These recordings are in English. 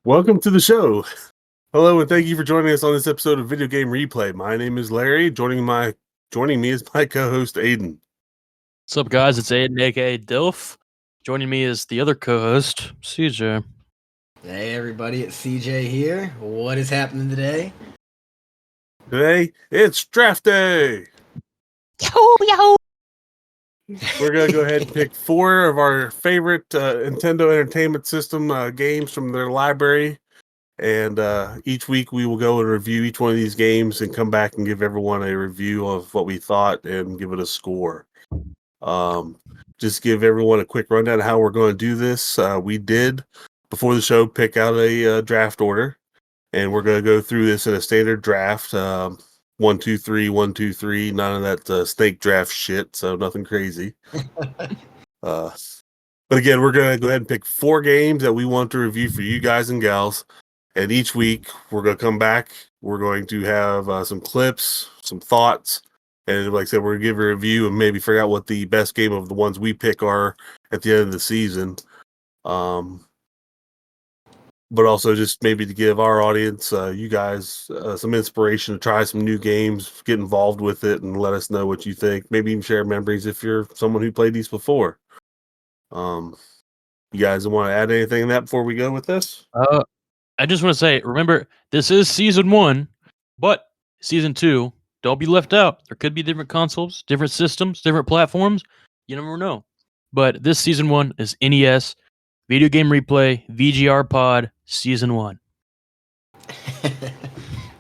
Welcome to the show. Hello, and thank you for joining us on this episode of Video Game Replay. My name is Larry. Joining me is my co-host Aiden. What's up, guys? It's Aiden, aka Dilf. Joining me is the other co-host, CJ. Hey, everybody, it's CJ here. What is happening today? Today, it's Draft Day. Yahoo! Yahoo! We're going to go ahead and pick 4 of our favorite Nintendo Entertainment System games from their library. And each week we will go and review each one of these games and come back and give everyone a review of what we thought and give it a score. Just give everyone a quick rundown of how we're going to do this. We did, before the show, pick out a draft order. And we're going to go through this in a standard draft. 1, 2, 3, 1, 2, 3. None of that snake draft shit, so nothing crazy. But again, we're going to go ahead and pick 4 games that we want to review for you guys and gals. And each week, we're going to come back. We're going to have some clips, some thoughts. And like I said, we're going to give a review and maybe figure out what the best game of the ones we pick are at the end of the season. But also just maybe to give our audience, you guys, some inspiration to try some new games, get involved with it, and let us know what you think. Maybe even share memories if you're someone who played these before. You guys want to add anything in that before we go with this? I just want to say, remember, this is season 1, but season 2, don't be left out. There could be different consoles, different systems, different platforms. You never know. But this season 1 is NES Video Game Replay VGR Pod Season 1.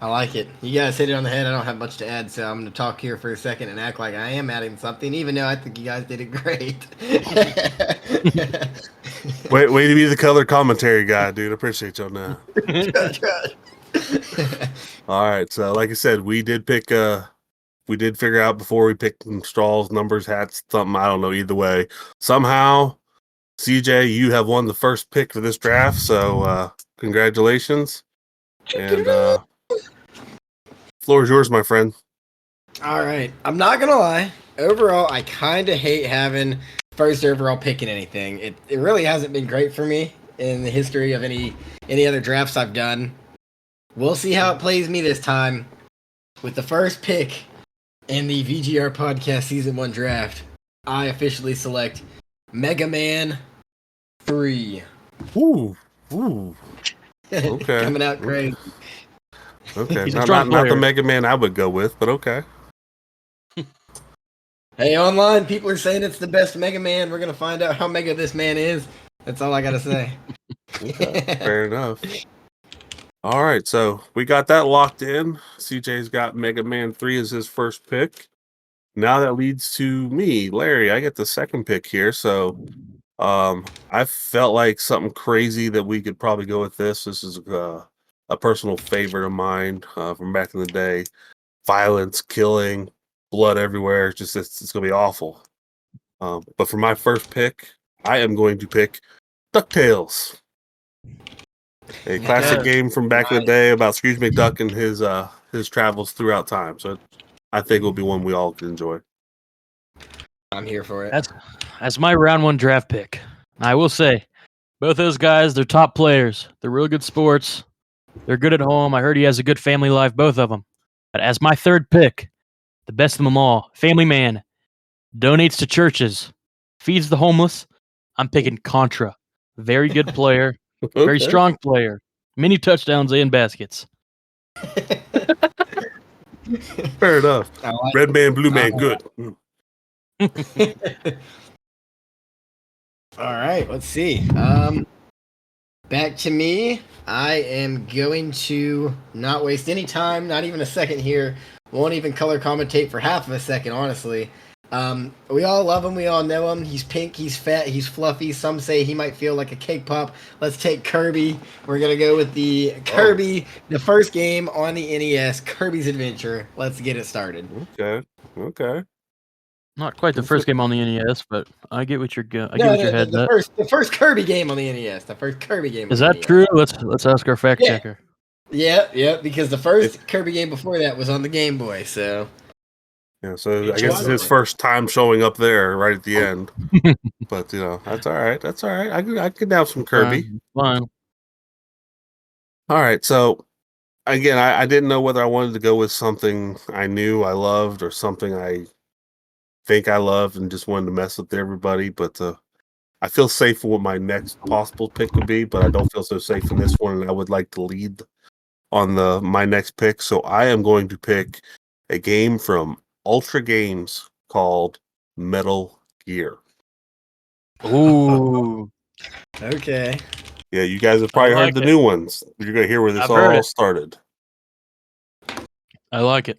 I like it. You guys hit it on the head. I don't have much to add, so I'm going to talk here for a second and act like I am adding something, even though I think you guys did it great. Way to be the color commentary guy, dude. I appreciate y'all now. All right, so like I said, we did figure out before we picked some straws, numbers, hats, something, I don't know, either way. Somehow, CJ, you have won the first pick for this draft, so congratulations. And floor is yours, my friend. All right. I'm not going to lie. Overall, I kind of hate having first overall pick in anything. It really hasn't been great for me in the history of any other drafts I've done. We'll see how it plays me this time. With the first pick in the VGR Podcast Season 1 draft, I officially select Mega Man 3. Ooh. Okay. Coming out great. Okay. He's a not strong player. the Mega Man I would go with, but okay. Hey, online, people are saying it's the best Mega Man. We're going to find out how mega this man is. That's all I got to say. Okay, fair enough. All right, so we got that locked in. CJ's got Mega Man 3 as his first pick. Now that leads to me, Larry. I get the second pick here, so I felt like something crazy that we could probably go with this. This is a personal favorite of mine from back in the day. Violence, killing, blood everywhere. It's going to be awful. But for my first pick, I am going to pick DuckTales. A classic game from back in the day about Scrooge McDuck and his travels throughout time. So I think it will be one we all can enjoy. I'm here for it. That's my round 1 draft pick. I will say, both those guys, they're top players. They're real good sports. They're good at home. I heard he has a good family life, both of them. But as my third pick, the best of them all, family man, donates to churches, feeds the homeless, I'm picking Contra. Very good player. Very strong player. Many touchdowns and baskets. Fair enough. Like Red man, blue man, good. All right, let's see. Back to me. I am going to not waste any time, not even a second here. Won't even color commentate for half of a second, honestly. We all love him. We all know him. He's pink. He's fat. He's fluffy. Some say he might feel like a cake pop. Let's take Kirby. We're going to go with the Kirby, the first game on the NES, Kirby's Adventure. Let's get it started. Okay. Not quite the first game on the NES, but I get what you're I get what your head's at. The first Kirby game on the NES. The first Kirby game. Is that true? Let's ask our fact checker. Yeah, because the first Kirby game before that was on the Game Boy, so. Yeah, so I guess it's his first time showing up there right at the end. But, that's all right. I could have some Kirby. Fine. All right, so again, I didn't know whether I wanted to go with something I knew I loved or something I think I loved and just wanted to mess with everybody. But I feel safe for what my next possible pick would be, but I don't feel so safe in this one, and I would like to lead on my next pick. So I am going to pick a game from Ultra Games called Metal Gear. Ooh, Okay. Yeah, you guys have I probably like heard the it. new ones. You're gonna hear where this I've heard all it. started. I like it.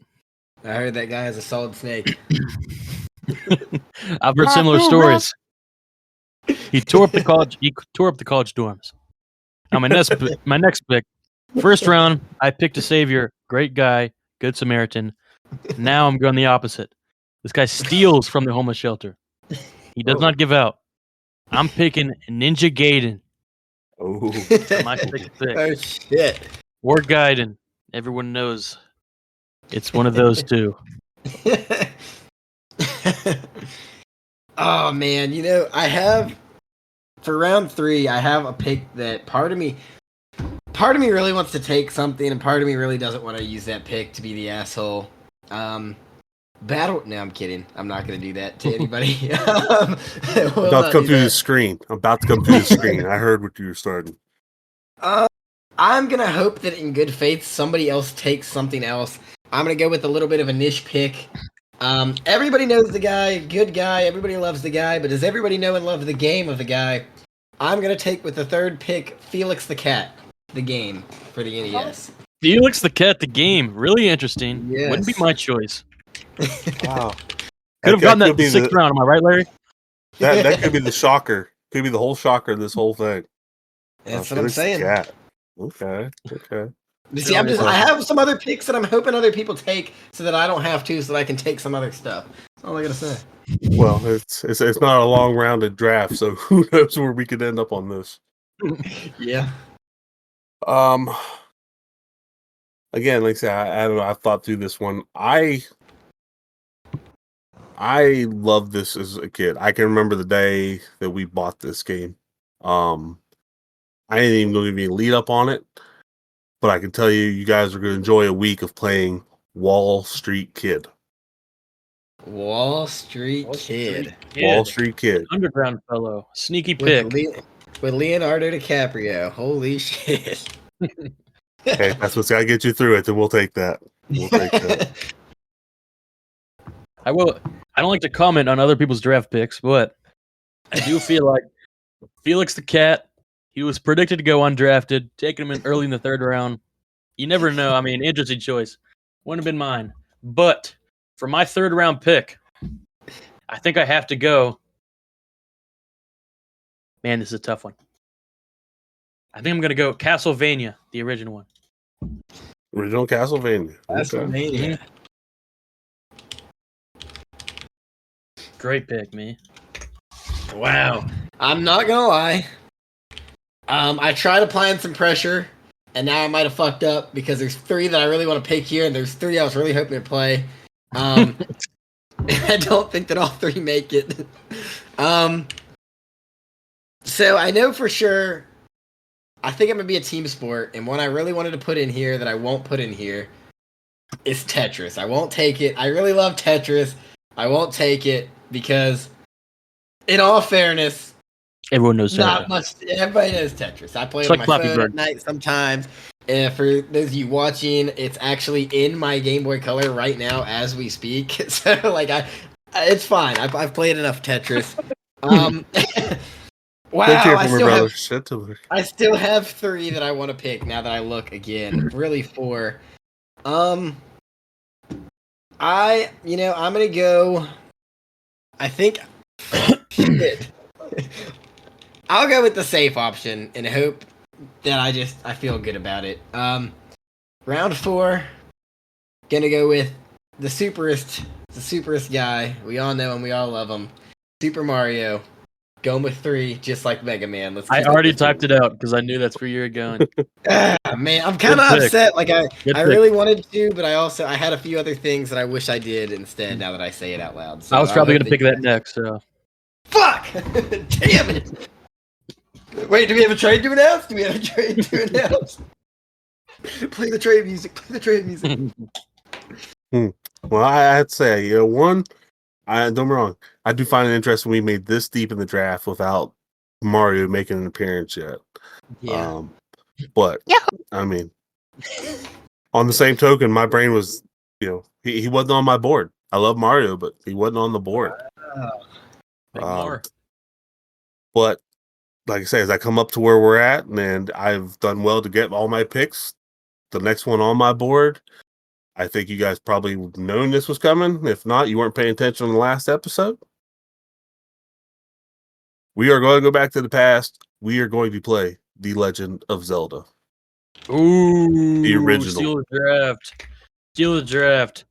I heard that guy has a solid snake. I've heard similar stories. He tore up the college. He tore up the college dorms. Now my next pick, first round, I picked a savior, great guy, good Samaritan. Now I'm going the opposite. This guy steals from the homeless shelter. He does not give out. I'm picking Ninja Gaiden. Oh, My sixth pick. Oh shit. Or Gaiden. Everyone knows it's one of those two. Oh man, I have for round 3, I have a pick that part of me really wants to take something, and part of me really doesn't want to use that pick to be the asshole. Battle. No, I'm kidding. I'm not going to do that to anybody. about to come through the screen. I'm about to come through the screen. I heard what you were starting. I'm going to hope that in good faith somebody else takes something else. I'm going to go with a little bit of a niche pick. Everybody knows the guy, good guy, everybody loves the guy, but does everybody know and love the game of the guy? I'm going to take with the third pick, Felix the Cat, the game for the NES. Felix the Cat, the game. Really interesting. Yes. Wouldn't be my choice. Wow. Could have gotten that in the sixth round. Am I right, Larry? That could be the shocker. Could be the whole shocker of this whole thing. That's what I'm saying. Cat. Okay. You see, I have some other picks that I'm hoping other people take so that I don't have to, so that I can take some other stuff. That's all I gotta say. Well, it's not a long rounded draft, so who knows where we could end up on this. Yeah. Again, like I said, I don't know. I've thought through this one. I loved this as a kid. I can remember the day that we bought this game. I didn't even give you a lead up on it, but I can tell you guys are going to enjoy a week of playing Wall Street Kid. Wall Street Kid. Wall Street Kid. Underground fellow. Sneaky pick. With Leonardo DiCaprio. Holy shit. Okay, that's what's got to get you through it, then we'll take that. I don't like to comment on other people's draft picks, but I do feel like Felix the Cat, he was predicted to go undrafted, taking him in early in the third round. You never know. I mean, interesting choice. Wouldn't have been mine. But for my third round pick, I think I have to go. Man, this is a tough one. I think I'm going to go Castlevania, the original one. Original Castlevania. Castlevania. Great pick, me. Wow. I'm not gonna lie. I tried applying some pressure, and now I might have fucked up because there's 3 that I really want to pick here, and there's 3 I was really hoping to play. I don't think that all 3 make it. So I know for sure. I think I'm gonna be a team sport, and one I really wanted to put in here that I won't put in here is Tetris. I won't take it. I really love Tetris. I won't take it because, in all fairness, everyone knows not much. Everybody knows Tetris. I play it on my phone at night sometimes. And for those of you watching, it's actually in my Game Boy Color right now as we speak. So like, it's fine. I've played enough Tetris. Wow, I still have 3 that I want to pick now that I look again. Really 4. I'm gonna go. I think shit. I'll go with the safe option and hope that I feel good about it. Round 4, gonna go with the superest guy. We all know him, we all love him. Super Mario. Going with 3, just like Mega Man. I already typed it out because I knew that's where you were going. Man, I'm kind of upset. Like I really wanted to, but I had a few other things that I wish I did instead. Now that I say it out loud, so I was probably going to pick that next. So, fuck! Damn it! Wait, do we have a trade to announce? Play the trade music. Play the trade music. Well, I'd say, one, don't get me wrong, I do find it interesting we made this deep in the draft without Mario making an appearance yet. Yeah. But, I mean, on the same token, my brain was, he wasn't on my board. I love Mario, but he wasn't on the board. More. But, like I say, as I come up to where we're at, and I've done well to get all my picks, the next one on my board, I think you guys probably known this was coming. If not, you weren't paying attention on the last episode. We are going to go back to the past. We are going to play The Legend of Zelda. Ooh, the original. Steal the draft. Steal the draft.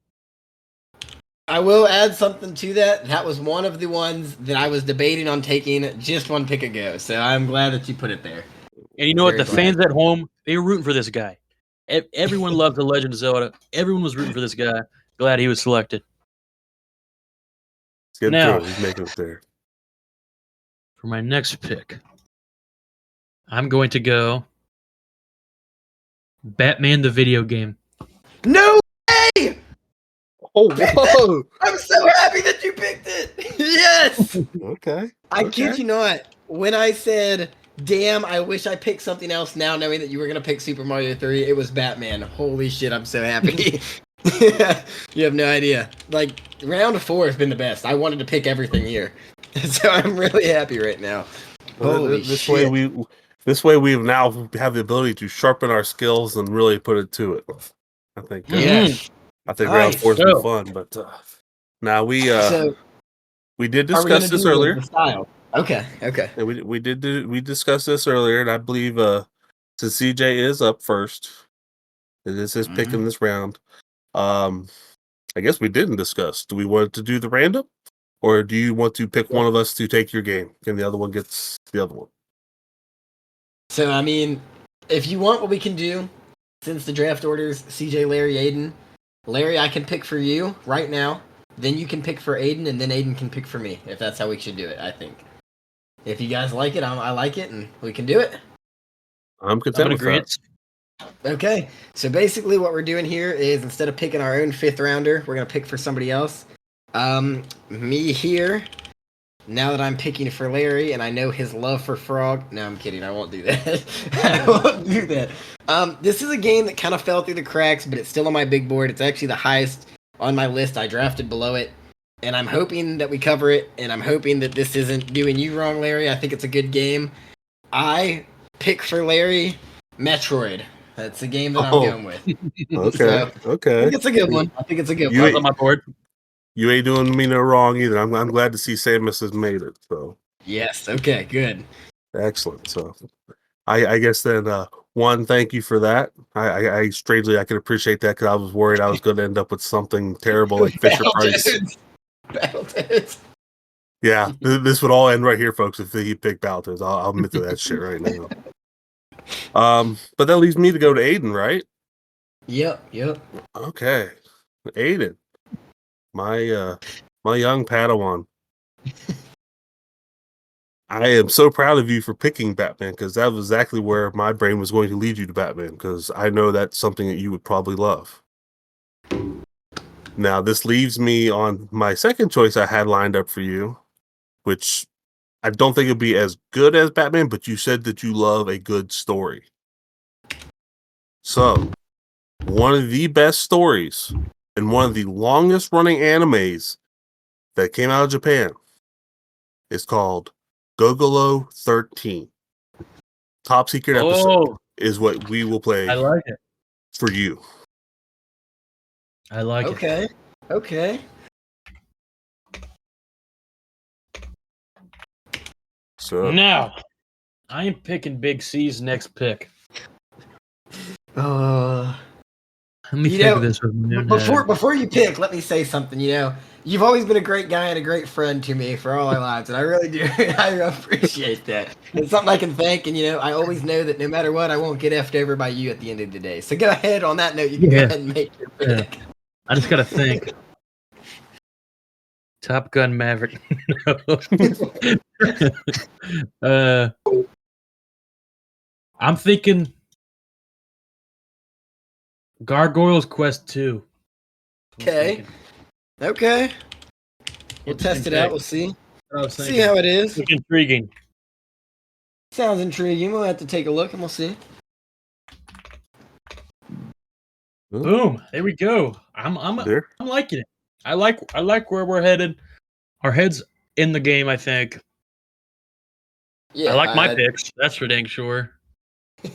I will add something to that. That was one of the ones that I was debating on taking just one pick ago. So I'm glad that you put it there. And you know what? Very The glad. fans at home, they were rooting for this guy. Everyone loved The Legend of Zelda. Everyone was rooting for this guy. Glad he was selected. Let's get Now- through it. He's making it there. For my next pick, I'm going to go Batman the video game. No way! Oh, whoa! I'm so happy that you picked it. Yes. Okay. I Okay. kid you not. When I said, "Damn, I wish I picked something else," now knowing that you were gonna pick Super Mario 3, it was Batman. Holy shit! I'm so happy. You have no idea. Like round 4 has been the best. I wanted to pick everything here, so I'm really happy right now. Holy this shit! way we now have the ability to sharpen our skills and really put it to it. I think. Yes. I think round Nice. 4's been So- fun, but now we So did are we gonna discuss this do earlier. the style? Okay. Okay. And we discussed this earlier, and I believe since CJ is up first, it is his pick in this round. I guess we didn't discuss. Do we want to do the random, or do you want to pick one of us to take your game, and the other one gets the other one? So I mean, if you want, what we can do, since the draft orders CJ, Larry, Aiden. Larry, I can pick for you right now. Then you can pick for Aiden, and then Aiden can pick for me. If that's how we should do it, I think. If you guys like it, I like it, and we can do it. I'm content I'm in with that. agreement. Okay. So basically, what we're doing here is instead of picking our own 5th rounder, we're gonna pick for somebody else. Me here. Now that I'm picking for Larry, and I know his love for Frog. No, I'm kidding. I won't do that. I won't do that. This is a game that kind of fell through the cracks, but it's still on my big board. It's actually the highest on my list. I drafted below it, and I'm hoping that we cover it, and I'm hoping that this isn't doing you wrong, Larry. I think it's a good game. I pick for Larry Metroid. That's the game that I'm going with. Okay, So, I okay. think it's a good one. I think it's a good You one. That's on my board. You ain't doing me no wrong either. I'm glad to see Samus has made it. So Yes. Okay. Good. excellent. So I guess then one, thank you for that. I strangely I can appreciate that because I was worried I was going to end up with something terrible like Fisher Price. Battletoads. Yeah, this would all end right here, folks. If he picked Battletoads, I'll admit to that shit right now. But that leaves me to go to Aiden, right? Yep. Okay, Aiden, my young Padawan. I am so proud of you for picking Batman because that was exactly where my brain was going to lead you to Batman because I know that's something that you would probably love. Now, this leaves me on my second choice I had lined up for you, which I don't think it'd be as good as Batman, but you said that you love a good story. So, one of the best stories and one of the longest running animes that came out of Japan is called Gogolo 13. Top secret episode is what we will play I like it. for you. I like it. Okay. So Now, I am picking Big C's next pick. Let me You think know, of this with my own head. before you pick, let me say something. You've always been a great guy and a great friend to me for all our lives, and I really do. I appreciate that. It's something I can thank, and I always know that no matter what, I won't get effed over by you at the end of the day. So go ahead. On that note, you can go Yeah. ahead and make your pick. I just gotta think. Top Gun Maverick. I'm thinking Gargoyles Quest 2. Okay. Okay. We'll test it out. We'll see. See how it is. Looks intriguing. Sounds intriguing. We'll have to take a look and we'll see. Boom. There we go. I'm liking it. I like where we're headed. Our head's in the game, I think. Yeah. I like my picks. That's for dang sure.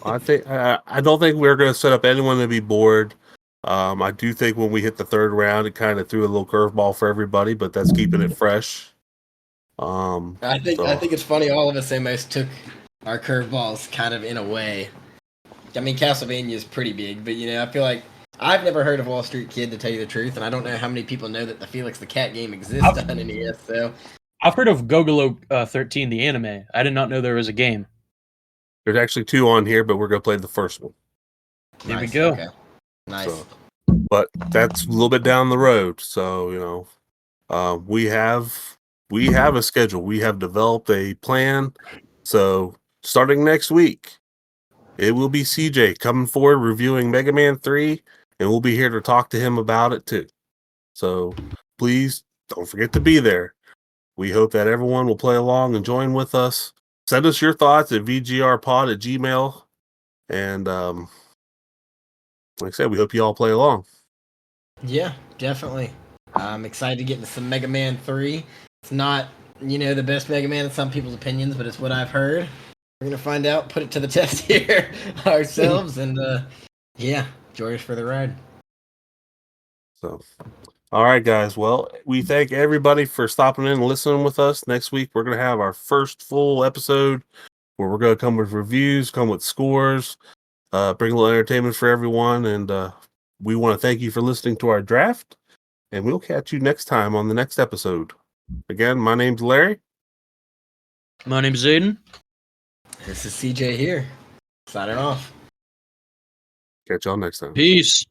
I think I don't think we're going to set up anyone to be bored. I do think when we hit the third round, it kind of threw a little curveball for everybody, but that's keeping it fresh. I think it's funny. All of us almost took our curveballs kind of in a way. I mean, Castlevania is pretty big, but I feel like I've never heard of Wall Street Kid, to tell you the truth, and I don't know how many people know that the Felix the Cat game exists on NES. So I've heard of Gogolo 13, the anime. I did not know there was a game. There's actually 2 on here, but we're going to play the first one. There we go. Okay. Nice. So, but that's a little bit down the road. So, we have a schedule. We have developed a plan. So starting next week, it will be CJ coming forward reviewing Mega Man 3, and we'll be here to talk to him about it too. So please don't forget to be there. We hope that everyone will play along and join with us. Send us your thoughts at vgrpod@gmail.com. And like I said, we hope you all play along. Yeah, definitely. I'm excited to get into some Mega Man 3. It's not, the best Mega Man in some people's opinions, but it's what I've heard. We're going to find out, put it to the test here ourselves, and join us for the ride. So, all right, guys. Well, we thank everybody for stopping in and listening with us. Next week, we're going to have our first full episode where we're going to come with reviews, come with scores, bring a little entertainment for everyone. And we want to thank you for listening to our draft. And we'll catch you next time on the next episode. Again, my name's Larry. My name's Aiden. This is CJ here. Signing off. Catch y'all next time. Peace.